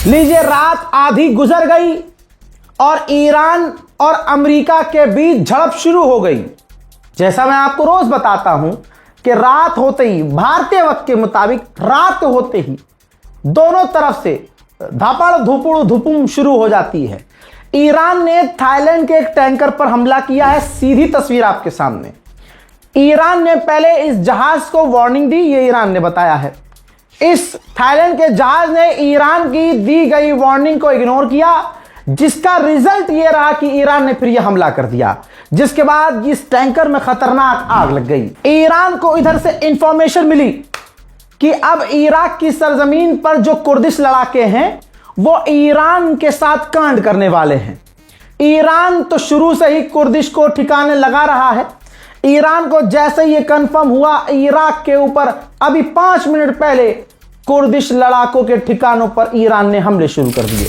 लीजिए, रात आधी गुजर गई और ईरान और अमेरिका के बीच झड़प शुरू हो गई। जैसा मैं आपको रोज बताता हूं कि रात होते ही, भारतीय वक्त के मुताबिक रात होते ही दोनों तरफ से धापड़ धुपुड़ धुपुम शुरू हो जाती है। ईरान ने थाईलैंड के एक टैंकर पर हमला किया है। सीधी तस्वीर आपके सामने। ईरान ने पहले इस जहाज को वार्निंग दी, ये ईरान ने बताया है। इस थाईलैंड के जहाज ने ईरान की दी गई वार्निंग को इग्नोर किया, जिसका रिजल्ट ये रहा कि ईरान ने फिर यह हमला कर दिया, जिसके बाद इस टैंकर में खतरनाक आग लग गई। ईरान को इधर से इंफॉर्मेशन मिली कि अब इराक की सरजमीन पर जो कुर्दिश लड़ाके हैं वो ईरान के साथ कांड करने वाले हैं। ईरान तो शुरू से ही कुर्दिश को ठिकाने लगा रहा है। ईरान को जैसे ये कंफर्म हुआ, इराक के ऊपर अभी 5 मिनट पहले कुर्दिश लड़ाकों के ठिकानों पर ईरान ने हमले शुरू कर दिए।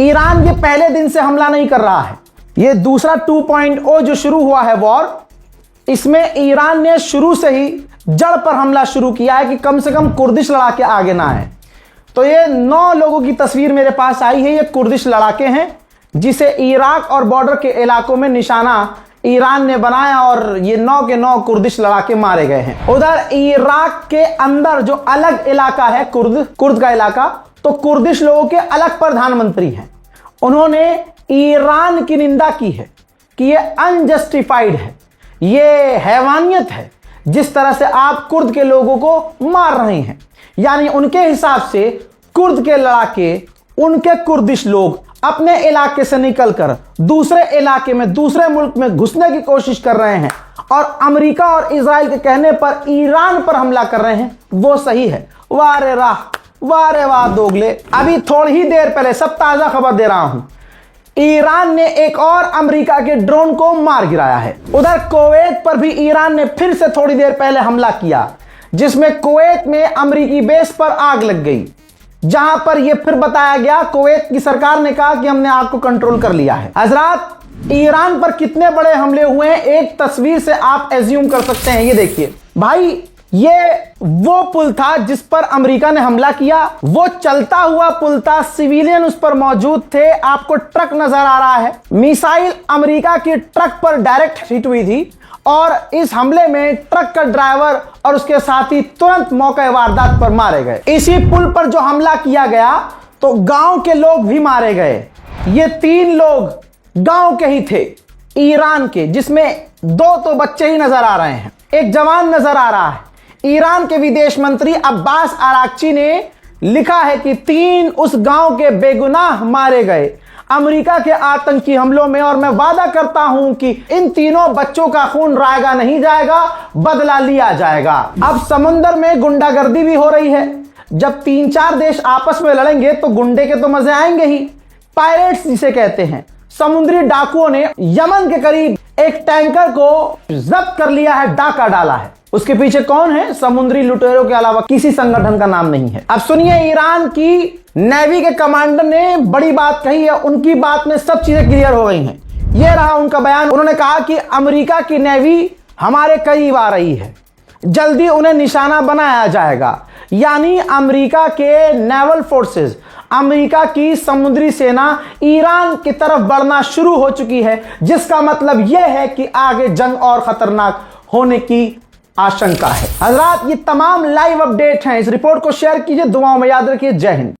ईरान ये पहले दिन से हमला नहीं कर रहा है। ये दूसरा 2.0 जो शुरू हुआ है वॉर, इसमें ईरान ने शुरू से ही जड़ पर हमला शुरू किया है कि कम से कम कुर्दिश लड़ाके आगे ना आए। तो ये 9 लोगों की तस्वीर मेरे पास आई है। ये कुर्दिश लड़ाके हैं जिसे इराक और बॉर्डर के इलाकों में निशाना ईरान ने बनाया और ये 9 के 9 कुर्दिश लड़ाके मारे गए हैं। उधर इराक के अंदर जो अलग इलाका है कुर्द का इलाका, तो कुर्दिश लोगों के अलग प्रधानमंत्री हैं। उन्होंने ईरान की निंदा की है कि ये अनजस्टिफाइड है, ये हैवानियत है जिस तरह से आप कुर्द के लोगों को मार रहे हैं। यानी उनके हिसाब से कुर्द के लड़ाके, उनके कुर्दिश लोग अपने इलाके से निकलकर दूसरे इलाके में, दूसरे मुल्क में घुसने की कोशिश कर रहे हैं और अमेरिका और इजराइल के कहने पर ईरान पर हमला कर रहे हैं, वो सही है। वारे राह, वारे वाह दोगले। अभी थोड़ी ही देर पहले, सब ताजा खबर दे रहा हूं, ईरान ने एक और अमेरिका के ड्रोन को मार गिराया है। उधर कुवैत पर भी ईरान ने फिर से थोड़ी देर पहले हमला किया, जिसमें कुवैत में अमेरिकी बेस पर आग लग गई, जहां पर यह फिर बताया गया, कुवैत की सरकार ने कहा कि हमने आग को कंट्रोल कर लिया है। हजरात, ईरान पर कितने बड़े हमले हुए हैं एक तस्वीर से आप एज्यूम कर सकते हैं। ये देखिए भाई, ये वो पुल था जिस पर अमेरिका ने हमला किया। वो चलता हुआ पुल था, सिविलियन उस पर मौजूद थे। आपको ट्रक नजर आ रहा है। मिसाइल अमेरिका की ट्रक पर डायरेक्ट हिट हुई थी और इस हमले में ट्रक का ड्राइवर और उसके साथी तुरंत मौके वारदात पर मारे गए। इसी पुल पर जो हमला किया गया तो गांव के लोग भी मारे गए। ये 3 लोग गांव के ही थे, ईरान के, जिसमें 2 तो बच्चे ही नजर आ रहे हैं, एक जवान नजर आ रहा है। ईरान के विदेश मंत्री अब्बास अराक्ची ने लिखा है कि 3 उस गांव के बेगुनाह मारे गए अमेरिका के आतंकी हमलों में, और मैं वादा करता हूं कि इन तीनों बच्चों का खून रायगा नहीं जाएगा, बदला लिया जाएगा। अब समुद्र में गुंडागर्दी भी हो रही है। जब 3-4 देश आपस में लड़ेंगे तो गुंडे के तो मजे आएंगे ही। पायरेट्स जिसे कहते हैं, समुद्री डाकुओं ने यमन के करीब एक टैंकर को जब्त कर लिया है, डाका डाला है। उसके पीछे कौन है? समुद्री लुटेरों के अलावा किसी संगठन का नाम नहीं है। अब सुनिए, ईरान की नेवी के कमांडर ने बड़ी बात कही है, उनकी बात में सब चीजें क्लियर हो गई हैं। यह रहा उनका बयान। उन्होंने कहा कि अमेरिका की नेवी हमारे करीब आ रही है, जल्दी उन्हें निशाना बनाया जाएगा। यानी अमेरिका के नेवल फोर्सेस, अमेरिका की समुद्री सेना ईरान की तरफ बढ़ना शुरू हो चुकी है, जिसका मतलब यह है कि आगे जंग और खतरनाक होने की आशंका है। हजरात, ये तमाम लाइव अपडेट हैं। इस रिपोर्ट को शेयर कीजिए, दुआओं में याद रखिए। जय हिंद।